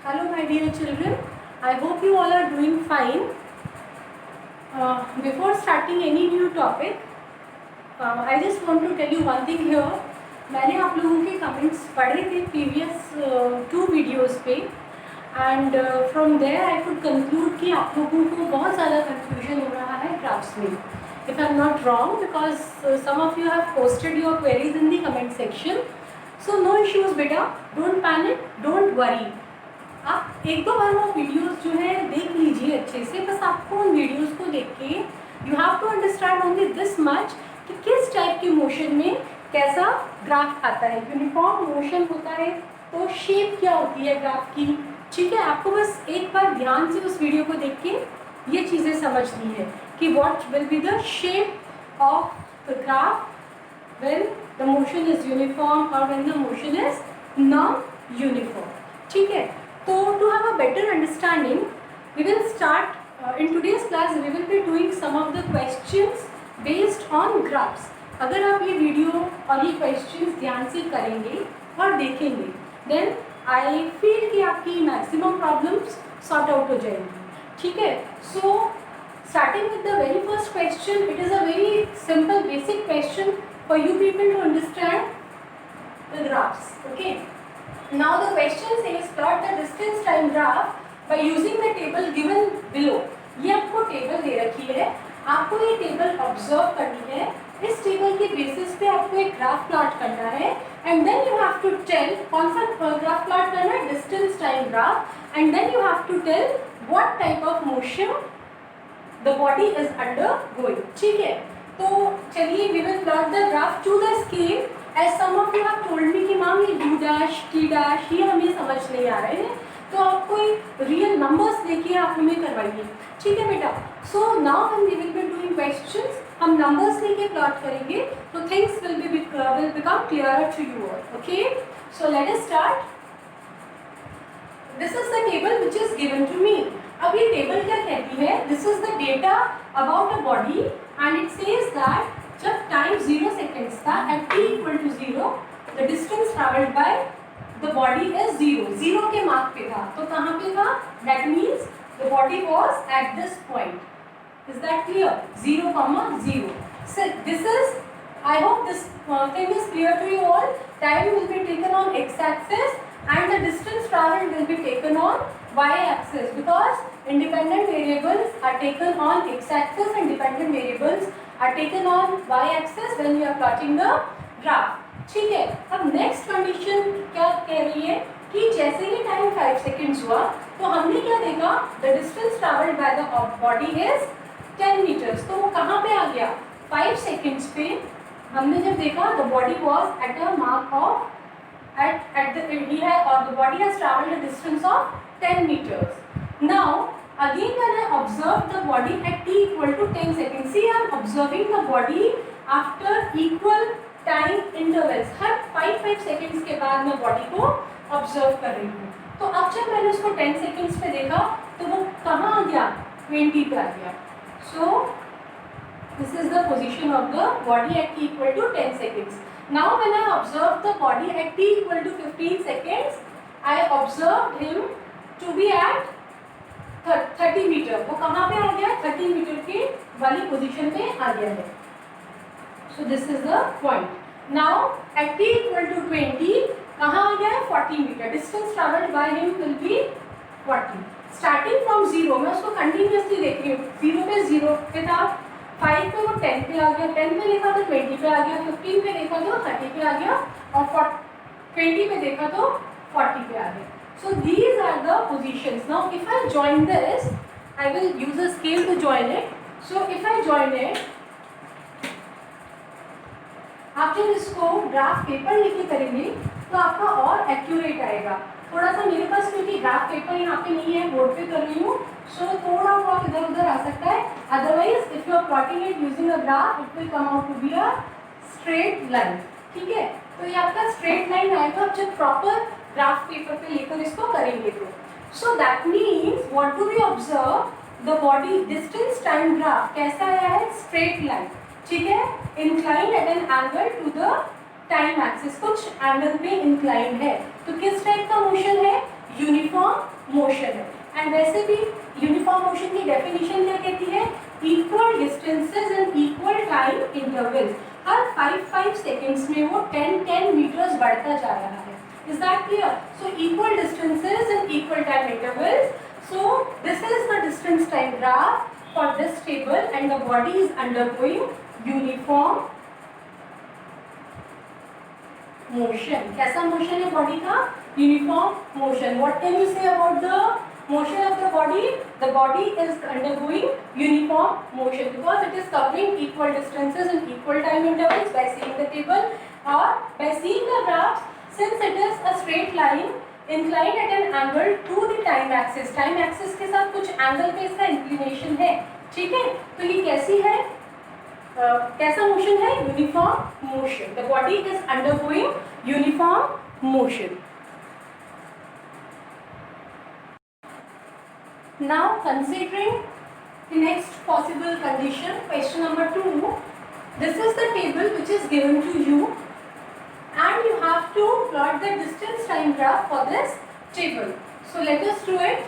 Hello my dear children, I hope you all are doing fine. Before starting any new topic, I just want to tell you one thing here. मैंने आप लोगों के comments पढ़े थे previous 2 videos पे and from there I could conclude कि आप लोगों को बहुत ज़्यादा कन्फ्यूजन हो रहा है ग्राफ्स में. If I am not wrong because some of you have posted your queries in the comment section. So no issues बेटा, डोंट पैनिक, डोंट वरी. आप एक दो बार वो वीडियोस जो है देख लीजिए अच्छे से. बस आपको उन वीडियोस को देख के you have to understand only this much कि किस टाइप के मोशन में कैसा ग्राफ आता है. यूनिफॉर्म मोशन होता है तो शेप क्या होती है ग्राफ की. ठीक है, आपको बस एक बार ध्यान से उस वीडियो को देख के ये चीज़ें समझनी है कि what will be the shape of the graph when the motion is uniform और when the motion is non uniform. ठीक है, so to have a better understanding we will start in today's class. We will be doing some of the questions based on graphs. अगर आप ये video और ये questions ध्यान से करेंगे और देखेंगे then I feel कि आपकी maximum problems sort out हो जाएंगी. ठीक है, so starting with the very first question, it is a very simple basic question for you people to understand the graphs. Okay. Now the question says plot the distance time graph by using the table given below. ये आपको table दे रखी है, आपको ये table observe करनी है. इस table के बेसिस पे आपको एक ग्राफ प्लॉट करना है and then you have to tell कौन सा ग्राफ प्लॉट करना है, distance time graph. And then you have to tell what type of motion the body is undergoing. ठीक है, तो चलिए we will plot the graph to the scale. As some of you have told me कि ma'am ये u dash t dash ये हमें समझ नहीं आ रहे हैं, तो आप कोई रियल नंबर्स लेके आप हमें करवाइए. ठीक है बेटा. So now when we will be doing questions हम नंबर्स लेके प्लॉट करेंगे तो things will become clearer to you all. Okay, so let us start. This is the table which is given to me. अब ये table क्या कहती है, this is the data about a body and it says that जब time 0 seconds था at t equal to 0 the distance travelled by the body is 0 के mark पे था. तो कहाँ पे था, that means the body was at this point. Is that clear, 0,0. So this is, I hope this thing is clear to you all. Time will be taken on x-axis and the distance traveled will be taken on y-axis because independent variables are taken on x-axis and dependent variables are taken on y-axis when you are plotting the graph. ठीक है, अब next condition क्या कह रही है कि जैसे ही time 5 seconds हुआ तो हमने क्या देखा, the distance travelled by the body is 10 metres. तो वो कहाँ पे आ गया, 5 सेकेंड्स पे हमने जब देखा the body was at a mark of at the area और the body has travelled a distance of 10 meters. Now again when I observe the body at t equal to 10 seconds, see I am observing the body after equal time intervals. Her 5 seconds के बाद मैं body को observe कर रही हूँ. तो अब जब मैंने उसको 10 seconds पे देखा तो वो कहाँ आ गया, 20 पे आ गया. So this is the position of the body at t equal to 10 seconds. Now when I observe the body at t equal to 15 seconds, I observed him to be at 30 metre. वो कहाँ पे आ गया, 30 metre की वाली position पे आ गया है. So this is the point. Now at t equal to 20 कहाँ आ गया है, 40 metre. Distance travelled by him will be 40. Starting from 0 मैं उसको कंटिन्यूसली देख रही हूँ. 0 पे 0 पे था, 5 पे वो 10 पे आ गया, 10 पे देखा तो 20 पे आ गया, 15 पे देखा तो 30 पे आ गया और 20 पे देखा तो 40 पे आ गया. So these are the positions. Now if I join this, I will use a scale to join it. So if I join it, आप जब इसको ग्राफ पेपर लेके करेंगे तो आपका और एक्यूरेट आएगा. थोड़ा सा मेरे पास क्योंकि ग्राफ पेपर यहाँ पे नहीं है, बोर्ड पे कर रही हूँ, सो थोड़ा बहुत इधर उधर आ सकता है. Otherwise if you are plotting it using a graph it will come out to be a straight line. ठीक है, तो ये आपका स्ट्रेट लाइन आएगा जब प्रॉपर ग्राफ पेपर पे लेकर इसको करेंगे तो. So that means what do we observe, the body distance time graph कैसा आया है, स्ट्रेट लाइन. ठीक है, inclined at an angle to the time axis, कुछ एंगल पे इंक्लाइंड है. तो किस टाइप का मोशन है, यूनिफॉर्म मोशन है। एंड वैसे भी यूनिफॉर्म मोशन की डेफिनेशन क्या कहती है? Equal distances and equal time intervals. Her 5 seconds में वो 10 मीटर्स बढ़ता जा रहा है। Is that clear? So equal distances and equal time intervals. So this is the distance time graph for this table and the body is undergoing uniform motion. कैसा motion है body का? Uniform motion. What can you say about the motion of the body? The body is undergoing uniform motion because it is covering equal distances and equal time intervals by seeing the table or by seeing the graphs. Since it is a straight line inclined at an angle to the time axis. Time axis के साथ कुछ angle पे इसका inclination है, ठीक है? तो ये कैसी है, कैसा मोशन है? Uniform motion. The body is undergoing uniform motion. Now considering the next possible condition, question number 2. This is the table which is given to you and you have to plot the distance time graph for this table. So let us do it.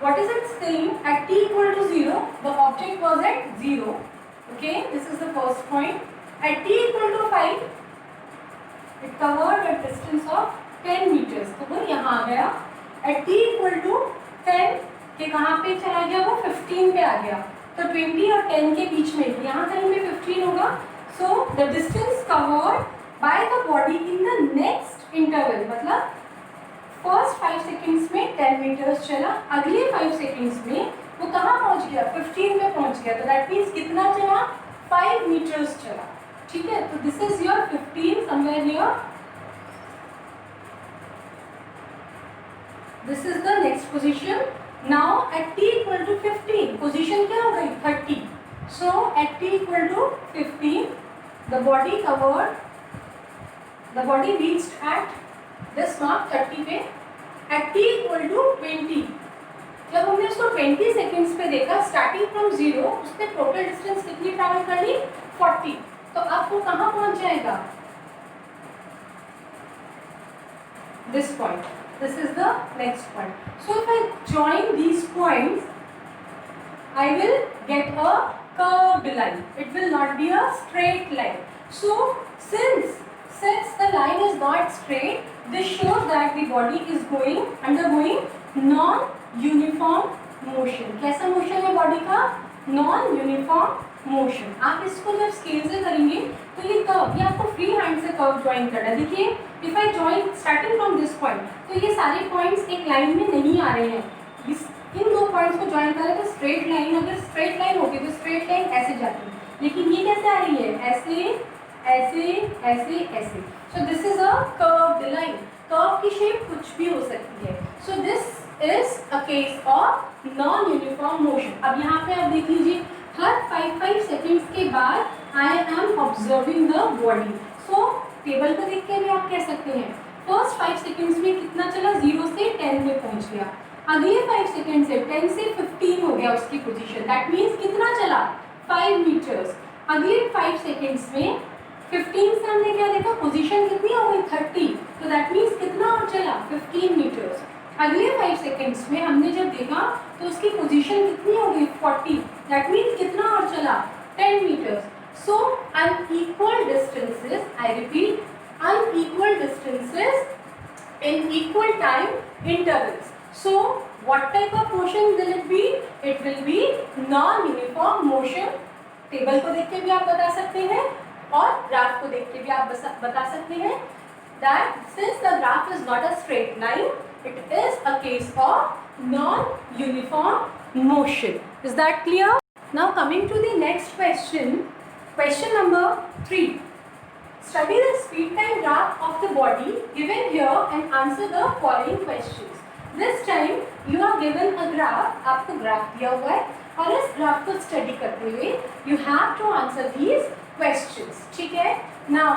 What is it saying? At t equal to 0, the object was at 0. Okay, this is the first point. At t equal to 5, it covered a distance of 10 meters. तो वो यहाँ आ गया. At t equal to 10 के कहाँ पे चला गया? वो 15 पे आ गया. तो 20 और 10 के बीच में यहाँ कहीं पे 15 होगा. So the distance covered by the body in the next interval, मतलब फर्स्ट 5 सेकेंड्स में 10 मीटर्स चला, अगले 5 सेकेंड्स में वो कहाँ पहुँच गया? 15 में पहुँच गया. तो दैट मीन्स कितना चला? 5 मीटर्स चला, ठीक है? तो this is your 15 somewhere here. This is the next position. Now at t equal to 15 position क्या हो गई? 30. So at t equal to 15 the body covered, the body reached at this mark 30 पे. at t equal to 20, जब हमने उसको 20 seconds पे देखा starting from 0, उसने टोटल डिस्टेंस कितनी ट्रैवल कर ली? 40. तो अब वो कहाँ पहुँच जाएगा? this point. This is the next point. So if I join these points, I will get a curved line. It will not be a straight line. So since the line is not straight, this shows that the body is undergoing non-uniform motion. कैसा motion है body का? non-uniform motion. आप इसको जब scale से करेंगे तो ये कर्व, ये आपको फ्री हैंड से कर्व ज्वाइन करना है. देखिए if I join starting from this point, तो ये सारे पॉइंट्स एक लाइन में नहीं आ रहे हैं. इन दो पॉइंट्स को ज्वाइन करें तो स्ट्रेट लाइन, अगर स्ट्रेट लाइन होती तो स्ट्रेट लाइन ऐसे जाती है, लेकिन ये कैसे आ रही है? ऐसे ऐसे ऐसे ऐसे. सो this is a curved line. Curve की शेप कुछ भी हो सकती है. So this is a case of non uniform motion. अब यहाँ पे आप देख लीजिए, हर 5 सेकेंड्स के बाद I am observing the body. So table को देख के भी आप कह सकते हैं फर्स्ट 5 सेकेंड्स में कितना चला? 0 से 10 में पहुँच गया. अगले 5 सेकेंड से 10 से 15 हो गया उसकी पोजीशन. दैट मीन्स कितना चला? 5 मीटर्स. अगले 5 सेकेंड्स में 15 से हमने क्या देखा? पोजीशन कितनी हो गई? 30. तो दैट मीन्स कितना और चला? 15 मीटर्स. अगले 5 सेकेंड्स में हमने जब देखा तो उसकी पोजीशन कितनी हो गई? 40. दैट मीन्स कितना और चला? 10 metres. So unequal distances, I repeat, unequal distances in equal time intervals. So what type of motion will it be? It will be non-uniform motion. Table को देख के भी आप बता सकते हैं और ग्राफ को देख के भी आप बता सकते हैं that since the graph is not a straight line, it is a case of non-uniform motion. Is that clear? Now coming to the next question, question number 3. Study the speed time graph of the body given here and answer the following questions. This time you are given a graph, आपको graph दिया हुआ है और इस graph को study करते हुए you have to answer these questions. ठीक है? Now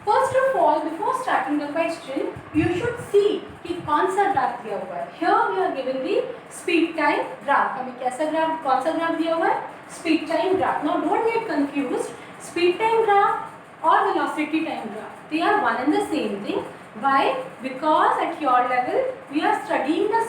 first of all, before starting the question, you should see कि कौन सा ग्राफ दिया हुआ है. Here we are given the speed time graph. हमें कैसा ग्राफ, कौन सा ग्राफ दिया हुआ है? Speed time graph. Now don't get confused. Speed time graph or velocity time graph, they are one and the same thing. Why? Because at your level we are studying the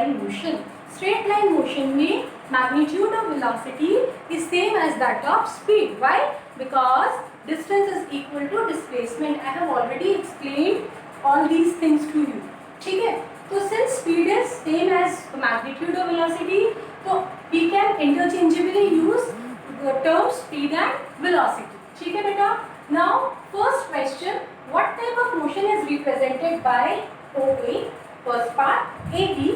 line motion. Straight line motion में magnitude of velocity is same as that of speed. Why? Because distance is equal to displacement. I have already explained all these things to you. ठीक है? तो since speed is same as magnitude of velocity, तो we can interchangeably use the term speed and velocity. ठीक है बेटा? Now first question, what type of motion is represented by OA? First part AB,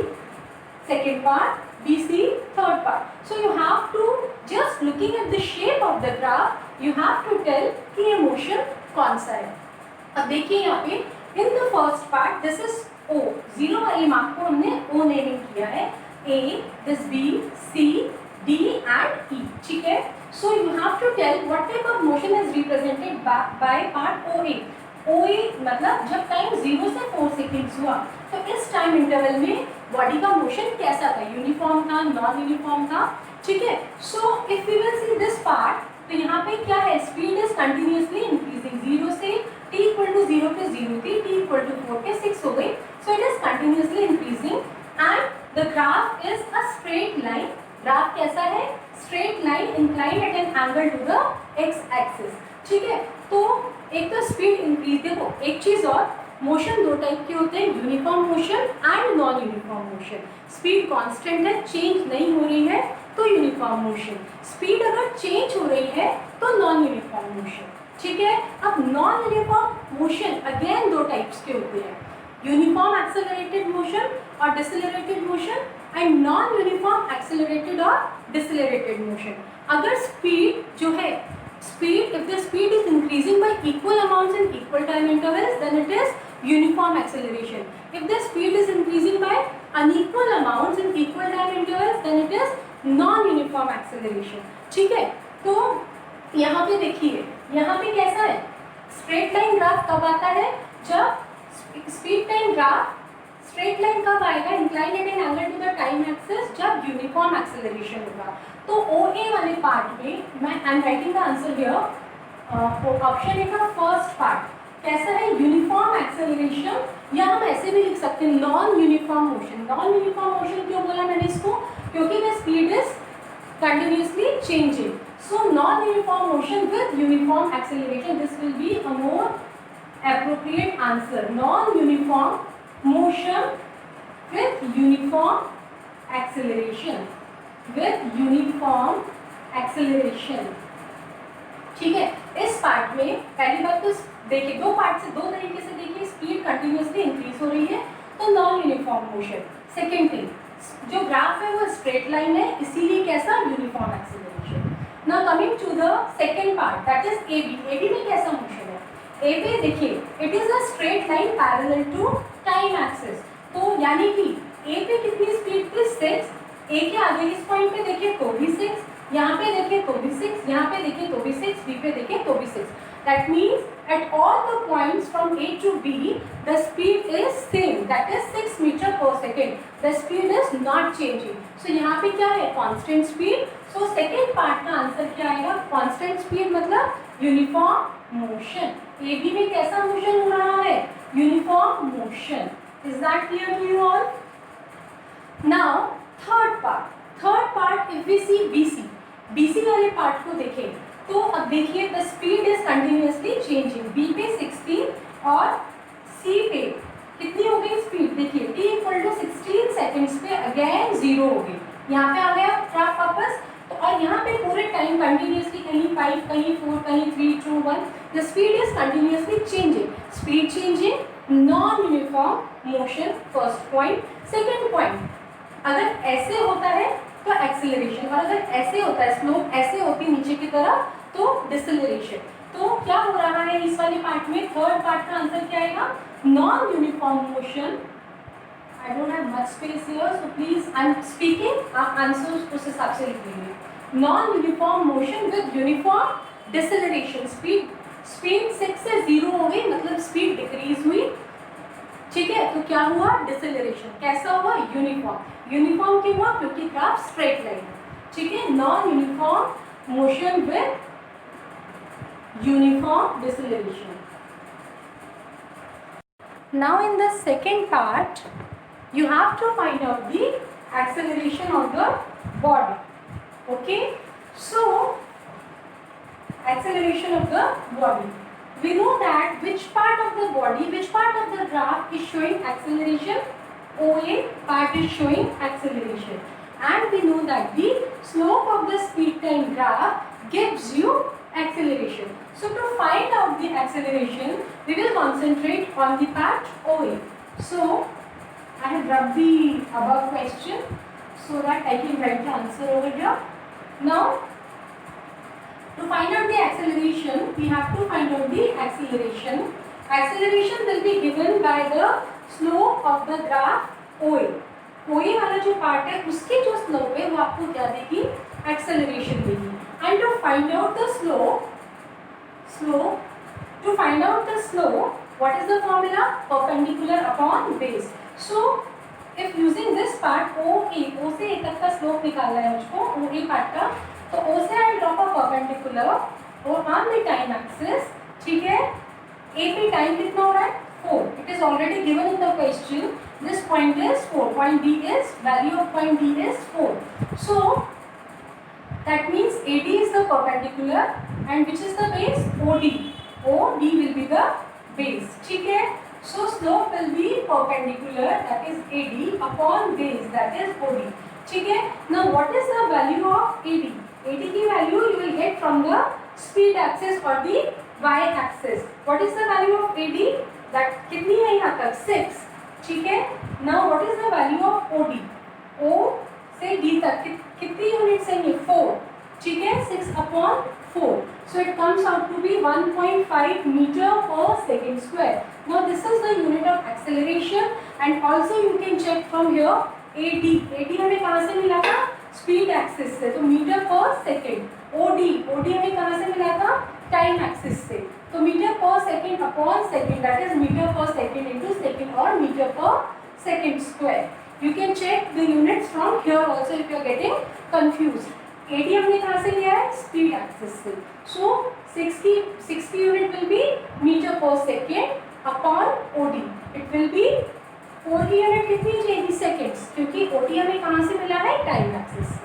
second part BC, third part. So you have to, just looking at the shape of the graph, you have to tell कि ये motion कौन सा है. अब देखिए यहाँ पे in the first part this is O, zero वाली मार्क को हमने O नेमिंग किया है. A, this B, C, D and E. ठीक है? So you have to tell what type of motion is represented by part OA. OA मतलब जब time 0 से 4 सेकेंड्स हुआ तो इस टाइम इंटरवल में बॉडी का मोशन कैसा था, यूनिफॉर्म था, नॉन यूनिफॉर्म था. ठीक है? So if we will see this part, तो यहाँ पे क्या है, स्पीड इज कंटिन्यूसली इंक्रीजिंग. 0 से t इक्वल टू 0 पे 0 थी, t इक्वल टू 4 पे 6 हो गई. So it is continuously increasing and the graph is a straight line. Graph कैसा है? Straight line inclined at an angle to the x axis. ठीक है? तो एक तो स्पीड इंक्रीज, देखो एक चीज और, मोशन दो टाइप के होते हैं, uniform motion and non uniform motion. Speed constant है, चेंज नहीं हो रही है तो यूनिफॉर्म मोशन. स्पीड अगर चेंज हो रही है तो नॉन यूनिफॉर्म मोशन. ठीक है? अब नॉन यूनिफॉर्म मोशन अगेन दो टाइप्स के होते हैं, यूनिफॉर्म एक्सेलरेटेड मोशन और decelerated motion and non uniform accelerated और डिसेलरेटेड मोशन. अगर स्पीड जो है, speed, if the speed is increasing by equal amounts in equal time intervals, then it is uniform acceleration. If the speed is increasing by unequal amounts in equal time intervals, then it is non-uniform acceleration. ठीक है? तो यहाँ पे देखिए, यहाँ पे कैसा है, स्ट्रेट लाइन ग्राफ कब आता है, जब speed time graph, straight line कब आएगा, inclined at an angle to the time axis, जब यूनिफॉर्म एक्सेलरेशन होगा. तो OA वाले पार्ट में मैं I am writing the answer here. Option A का फर्स्ट पार्ट कैसा है, यूनिफॉर्म एक्सेलरेशन, या हम ऐसे भी लिख सकते हैं non uniform motion. Non uniform motion क्यों बोला मैंने इसको, क्योंकि the speed is continuously changing. So non uniform motion with uniform acceleration, this will be a more appropriate answer. Non uniform motion with uniform acceleration, with uniform acceleration. ठीक है? इस part में पहली बात तो देखिए, दो पार्ट से दो तरीके से देखिए, स्पीड कंटिन्यूसली इंक्रीज हो रही है तो non uniform motion. Second thing, जो ग्राफ है वो स्ट्रेट लाइन है, इसीलिए कैसा, uniform acceleration. Now coming to the second part, that is AB. AB में कैसा मोशन है, ए पे देखिए, it is a straight line parallel to time axis. तो यानी कि ए पे कितनी स्पीड थी, 6. ए के आगे इस पॉइंट पे देखिए तो भी 6, यहाँ पे देखिए तो भी 6, यहाँ पे देखिए तो भी 6, बी पे देखिए तो भी 6. That means at all the points from A to B the speed is same, that is 6 metre per second. The speed is not changing. So यहाँ पे क्या है, constant speed. So second part का answer क्या आएगा, constant speed मतलब uniform motion. AB में कैसा मोशन हो रहा है, uniform motion. Is that clear to you all? Now third part if we see BC वाले पार्ट को देखें तो अब देखिए the speed is continuously changing. B पे 16 और C पे कितनी हो गई स्पीड, देखिए t इक्वल टू 16 सेकेंड्स पे अगेन 0 हो गई. यहाँ पे आ गया ग्राफ वापस. तो और यहाँ पे पूरे टाइम कंटिन्यूसली कहीं 5, कहीं 4, कहीं 3, 2, 1, the speed is continuously changing. Speed changing, non uniform motion, first point. Second point, अगर ऐसे होता है तो एक्सेलरेशन, और अगर ऐसे होता है, स्लोप ऐसे होती है नीचे की तरफ, तो डिसेलरेशन. तो क्या हो रहा है इस वाले पार्ट में, थर्ड पार्ट का आंसर क्या आएगा, non uniform motion. I don't have much space here, so please, I'm speaking, आप आंसर उस हिसाब से लिख लीजिए. Non uniform motion with uniform deceleration. Speed 6 से 0 हो गई, मतलब स्पीड डिक्रीज हुई. ठीक है? तो क्या हुआ, डिसेलरेशन. कैसा हुआ, यूनिफॉर्म क्यों हुआ, क्योंकि ग्राफ स्ट्रेट लाइन है. ठीक है? Non uniform motion with uniform deceleration. Now in the second part, You have to find out the acceleration of the body. Okay, so acceleration of the body. We know that which part of the body, which part of the graph is showing acceleration. OA part is showing acceleration, and we know that the slope of the speed time graph gives you acceleration. So to find out the acceleration, we will concentrate on the part OA. So I have rubbed the above question so that I can write the answer over here. Now, to find out the acceleration, we have to find out the acceleration. Acceleration will be given by the slope of the graph OA. OA वाला जो part है उसकी जो slope है वो आपको क्या देगी? एक्सेलरेशन देगी. And to find out the slope, to find out the slope, what is the formula? Perpendicular upon base. So if using this part OA, O से A तक का स्लोप निकालना है मुझको OA पार्ट का, तो O से I will drop a perpendicular और on the time axis, ठीक है? A पे टाइम कितना हो रहा है? 4. It is already given in the question. This point is 4. Point D is, value of point D is 4. So that means AD is the perpendicular and which is the base? OD. OD will be the base. ठीक है? So slope will be perpendicular, that is AD, upon base, that is OD. ठीक है? Now what is the value of AD? AD की value you will get from the speed axis or the y axis. What is the value of AD? That कितनी है यहाँ तक? 6. ठीक है? Now what is the value of OD? O से D तक कितनी यूनिट्स हैं ये? 4. ठीक है? 6 upon 4. So it comes out to be 1.5 meter per second square. Now this is the unit of acceleration and also you can check from here AD. AD हमें कहाँ से मिला था? स्पीड एक्सिस से, तो मीटर पर सेकेंड. OD हमें कहाँ से मिला था? टाइम एक्सिस से, तो metre per second upon second, that is metre per second into second और metre per second square. You can check the units from here also if you are getting confused. AD हमने कहाँ से लिया है? Speed axis से. सो 6 की unit will be metre per second upon OD. It will be 4 की unit कितनी चाहिए? सेकेंड्स, क्योंकि OD हमें कहाँ से मिला है? टाइम एक्सिस से.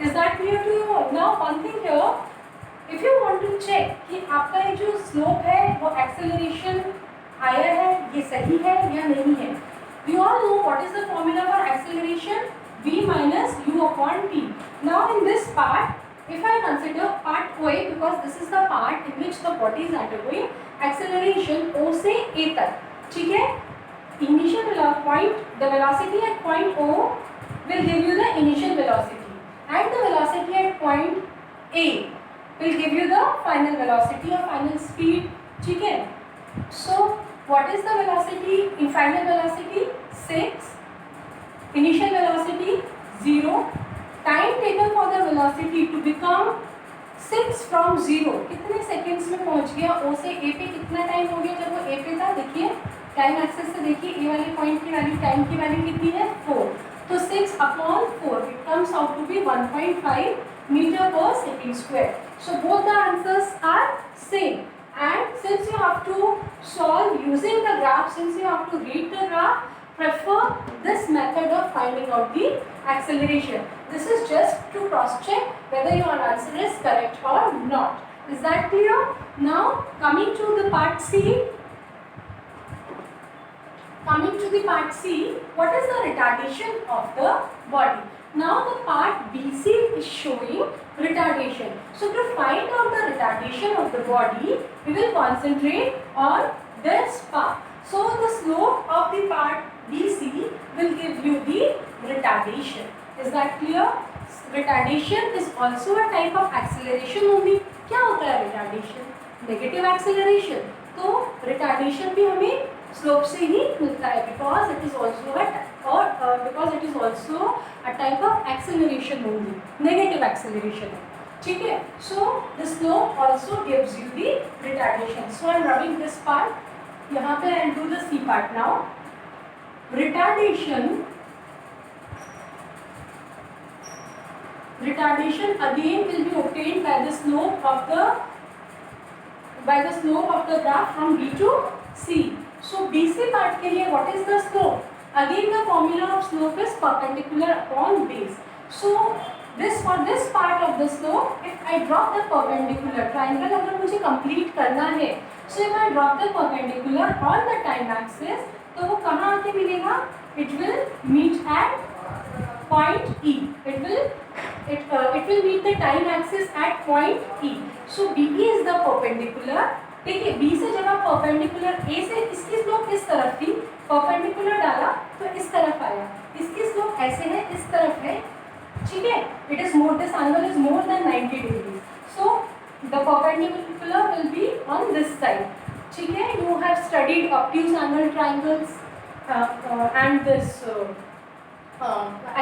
Is that clear to you? Now one thing here, if you want to check कि आपका ये जो स्लोप है वो एक्सेलरेशन आया है, ये सही है या नहीं है. We all know what is the formula for acceleration? v minus u upon t. Now in this part, if I consider part OA, because this is the part in which the body is undergoing acceleration O से A तक, ठीक है? Initial point, the velocity at point O will give you the initial velocity, and the velocity at point A will give you the final velocity or final speed. ठीक है? So what is the velocity in final velocity? 6. Initial velocity 0. Time taken for the velocity to become 6 from 0. कितने seconds में पहुंच गया? O से A पे कितना time हो गया जब वो A पे था? देखिए टाइम एक्सेस से देखिए A वाले पॉइंट की वैल्यू, टाइम की वैल्यू कितनी है? 4. तो 6 upon 4, it comes out to be 1.5 meter per second square. So both the answers are same. And since you have to solve using the graph, since you have to read the graph, prefer this method of finding out the acceleration. This is just to cross check whether your answer is correct or not. Is that clear? Now coming to the part C. What is the retardation of the body? Now the part BC is showing retardation. So to find out the retardation of the body, we will concentrate on this part. So the slope of the part BC will give you the retardation. Is that clear? Retardation is also a type of acceleration only. क्या होता है retardation? Negative acceleration. तो retardation भी हमें slope से ही मिलता है, because it is also a type of acceleration only. Negative acceleration. ठीक है? So the slope also gives you the retardation. So I am rubbing this part. यहाँ पे I will do the C part now. Retardation again will be obtained by the slope of the graph from B to C. So BC part के लिए what is the slope? Again the formula of slope is perpendicular upon base. So this for this part of the slope, if I drop the perpendicular triangle अगर मुझे complete करना है, so if I drop the perpendicular on the time axis, तो वो कहाँ आके मिलेगा? It will meet at point E. It will meet the time axis at point E. So BE is the perpendicular. देखिए B से जब आप perpendicular A से इसकी स्लोप किस तरफ थी, perpendicular डाला तो इस तरफ आया, इसकी स्लोप ऐसे है, इस तरफ है, ठीक है. It is more, this angle is more than 90 degrees. So the perpendicular will be on this side. ठीक है. You have studied obtuse angle triangles and this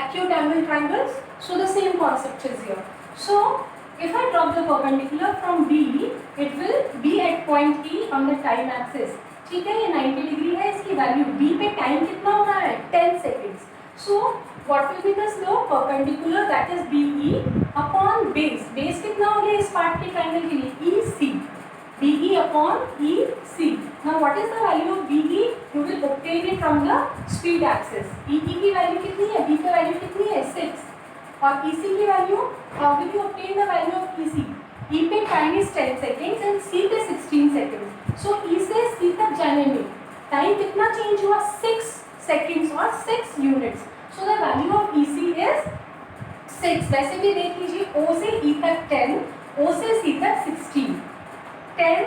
acute angle triangles. So the same concept is here. So if I drop the perpendicular from B, it will be at point E on the time axis. ठीक है. ये 90 degree है, इसकी value B पे time कितना होना है? 10 seconds. So what will be the slope? Perpendicular, that is BE upon base. Base कितना हो गया इस पार्ट के ट्राइंगल के लिए? EC. BE upon EC. Now what is the value of BE? You will obtain it from the speed axis. EE की value कितनी है? B की वैल्यू कितनी है? 6. और EC की value, how will you obtain the value of EC? E पे time is 10 seconds and C पे 16 seconds. So E से C तक जाने में टाइम कितना चेंज हुआ? 6 seconds और 6 units. So the value of EC is 6. वैसे भी देख लीजिए, O से E तक 10, O से C तक 16. 10,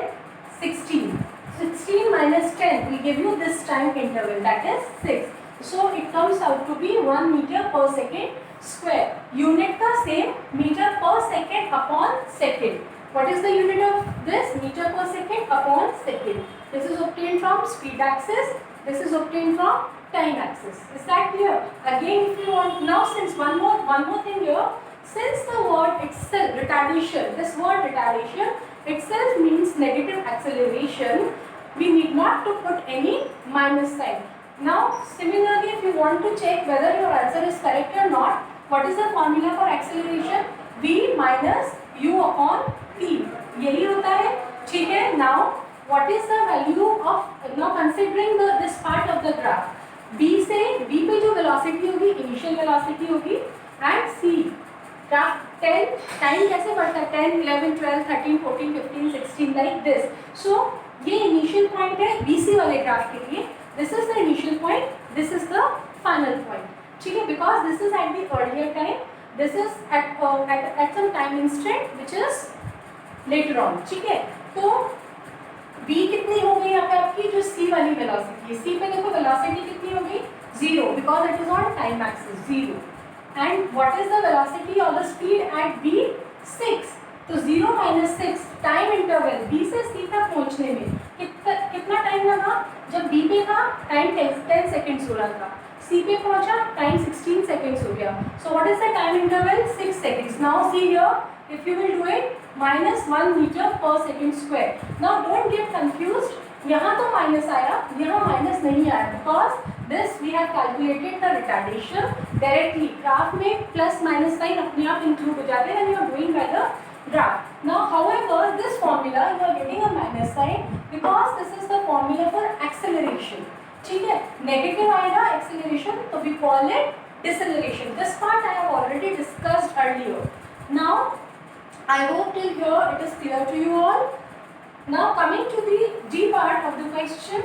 16. 16 minus 10 will give you this time interval, that is 6. So it comes out to be 1 meter per second square. Unit का same, meter per second upon second. What is the unit of this? Meter per second upon second. This is obtained from speed axis. This is obtained from time axis. Is that clear? Again, if you want, now since one more thing here. Since the word itself, retardation, this word retardation itself means negative acceleration, we need not to put any minus sign. Now similarly, if you want to check whether your answer is correct or not, what is the formula for acceleration? V minus u upon t. यही होता है, ठीक है. Now what is the value of, now considering this part of the graph, B से B पे जो velocity होगी, initial velocity होगी, and C graph 10 टाइम कैसे बढ़ता है? 10, 11, 12, 13, 14, 15, 16 like this. So ये initial point है BC वाले ग्राफ के लिए. This is the initial point. This is the final point. ठीक है. Because this is at the earlier time. This is at some time instant which is later on. ठीक है. तो B कितनी हो गई यहाँ पे आपकी जो C वाली velocity है? C पे देखो velocity कितनी हो गई? 0, because it is on time axis 0. And what is the velocity or the speed at B? 6. तो 0 minus 6 टाइम इंटरवल B से C तक पहुँचने में कितना टाइम लगा? जब B पे था टाइम 10 seconds हो रहा था, C पे पहुँचा टाइम 16 seconds हो गया. So what is the time interval? 6 seconds. Now see here, if you will do it, minus 1 meter per second square. Now don't get confused. यहाँ तो माइनस आया, यहाँ माइनस नहीं आया, because this we have calculated the retardation directly. Graph में plus minus sign अपने आप include हो जाते हैं when you are doing by the graph. Now however this formula you are getting a minus sign because this is the formula for acceleration. ठीक है. Negative आएगा acceleration, तो we call it deceleration. This part I have already discussed earlier. Now I hope till here it is clear to you all. Now coming to the D part of the question,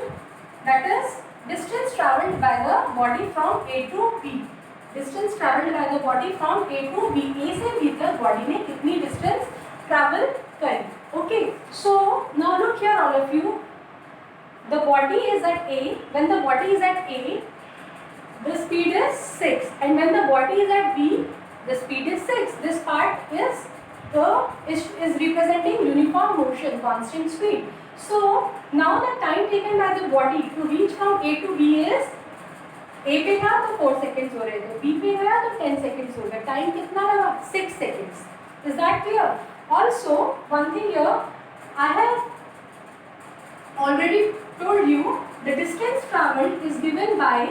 that is distance travelled by the body from A to B. Distance travelled by the body from A to B. A से B तक body ने कितनी distance travel करी? Okay. So now look here all of you. The body is at A. When the body is at A, the speed is 6, and when the body is at B, the speed is 6. This part is representing uniform motion, constant speed. So now the time taken by the body to reach from A to B is, A पे था तो 4 seconds हो रहे थे, B पे गया तो 10 seconds हो गया. टाइम कितना लगा? 6 seconds. Is that clear? Also one thing here, I have already told you the distance travelled is given by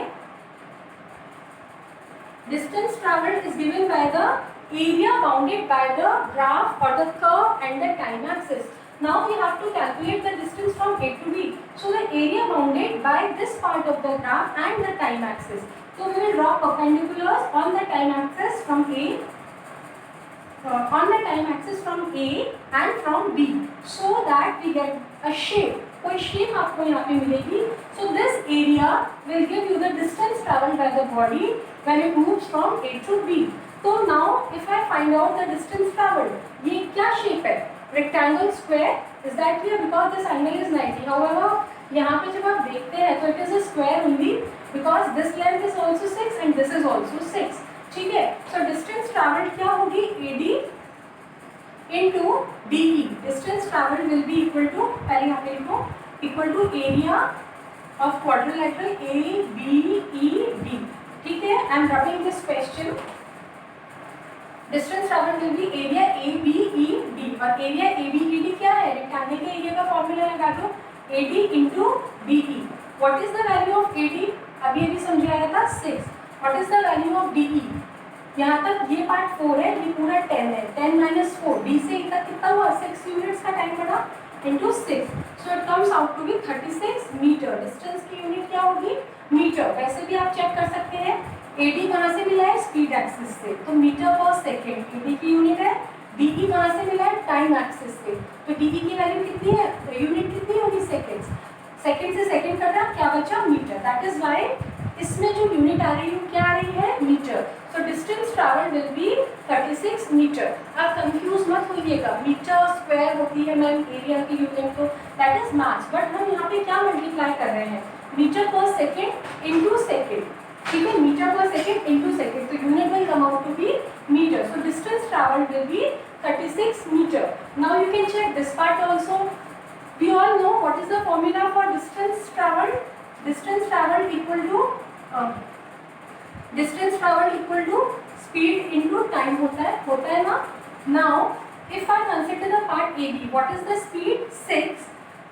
the area bounded by the graph or the curve and the time axis. Now we have to calculate the distance from A to B. So the area bounded by this part of the graph and the time axis. So we will draw perpendiculars on the time axis from A, and from B, so that we get a shape. कोई shape आपको यहाँ पे मिलेगी. So this area will give you the distance traveled by the body when it moves from A to B. So now if I find out the distance traveled, ये क्या shape है? Rectangle, square. Is that clear? Because this angle is 90. However, यहाँ पे जब आप देखते हैं तो it is a square only because this length is also 6 and this is also 6. ठीक है. So distance traveled क्या होगी? AD into DE. Distance traveled will be equal to, पहले यहाँ पे लिखो, equal to area of quadrilateral ABED. ठीक है. I am writing this question. Distance traveled will be area ABED और area ABED क्या है? रेक्टेंगल के एरिया का फॉर्मूला लगा दो, AD into DE. What is the value of AD? अभी समझाया था 6. What is the value of DE? यहाँ तक ये पार्ट 4 है, ये पूरा 10 है. 10 minus 4, D से E तक कितना हुआ? 6 यूनिट्स का टाइम बढ़ा into 6. So it comes out to be 36 metre. Distance की यूनिट क्या होगी? मीटर. वैसे भी आप चेक कर सकते हैं AD कहाँ से मिला है? स्पीड एक्सिस से, तो मीटर पर सेकेंड AD की यूनिट है. DE कहाँ से मिला है? टाइम एक्सिस से, तो DE की वैल्यू कितनी है? यूनिट कितनी होगी? सेकेंड्स. सेकेंड से सेकेंड कटा, क्या बचा? मीटर. दैट इज वाई इसमें जो यूनिट आ रही है क्या आ रही है? Metre. So distance travel will be 36 metre. आप कंफ्यूज मत होइएगा, मीटर स्क्वायर होती है मैम एरिया की यूनिट, तो दैट इज मास. बट हम यहाँ पे क्या मल्टीप्लाई कर रहे हैं? Metre per second into second. ठीक है, metre per second into second, तो unit will come out to be metre. So distance travel will be 36 metre. Now you can check this part also. We all know what is the formula for distance traveled. Distance traveled equal to speed into time होता है ना. Now if I consider the part AB, what is the speed? 6,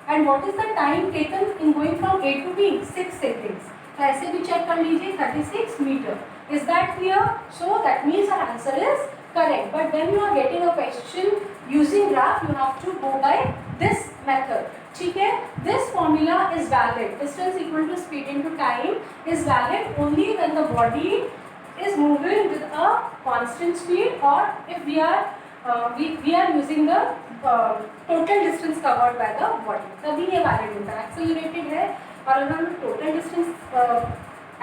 and what is the time taken in going from A to B? 6 seconds. तो ऐसे भी check कर लीजिए, 36 metre. Is that clear? So that means our answer is correct. But when you are getting a question using graph, you have to go by this method. ठीक है. This formula is valid. Distance equal to speed into time is valid only when the body is moving with a constant speed, or if we are using the total distance covered by the body, तभी ये valid होता है. Accelerated है और अगर हम total distance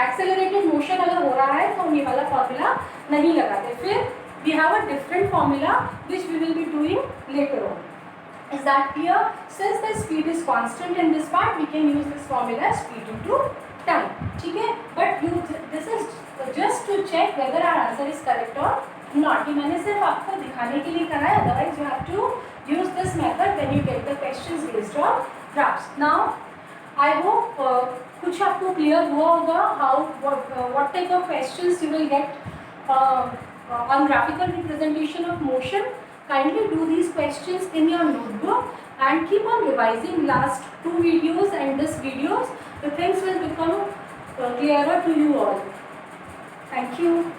accelerated motion अगर हो रहा है तो हम ये वाला formula नहीं लगाते. फिर we have a different formula which we will be doing later on. Is that clear? Since the speed is constant in this part, we can use this formula speed into time. ठीक है? But this is just to check whether our answer is correct or not. ये मैंने सिर्फ आपको दिखाने के लिए करा है. Otherwise, you have to use this method when you get the questions based on graphs. Now, I hope कुछ आपको clear हुआ होगा what type of questions you will get on graphical representation of motion. Kindly do these questions in your notebook and keep on revising last 2 videos and this videos. The things will become clearer to you all. Thank you.